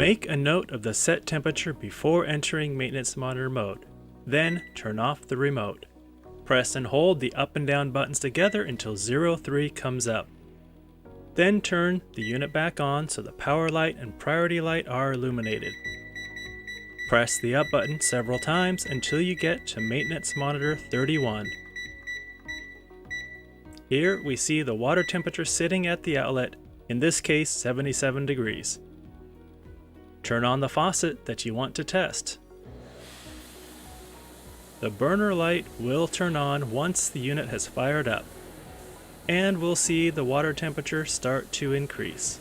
Make a note of the set temperature before entering maintenance monitor mode. Then turn off the remote. Press and hold the up and down buttons together until 03 comes up. Then turn the unit back on so the power light and priority light are illuminated. Press the up button several times until you get to maintenance monitor 31. Here we see the water temperature sitting at the outlet, in this case 77 degrees. Turn on the faucet that you want to test. The burner light will turn on once the unit has fired up, and we'll see the water temperature start to increase.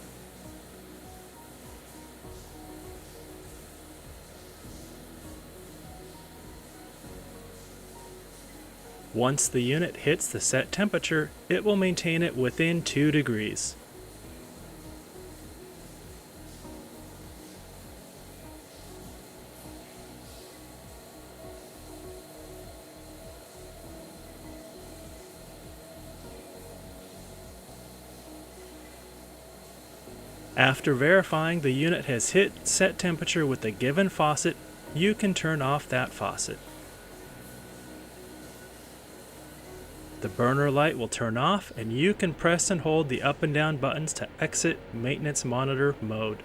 Once the unit hits the set temperature, it will maintain it within 2 degrees. After verifying the unit has hit set temperature with the given faucet, you can turn off that faucet. The burner light will turn off and you can press and hold the up and down buttons to exit maintenance monitor mode.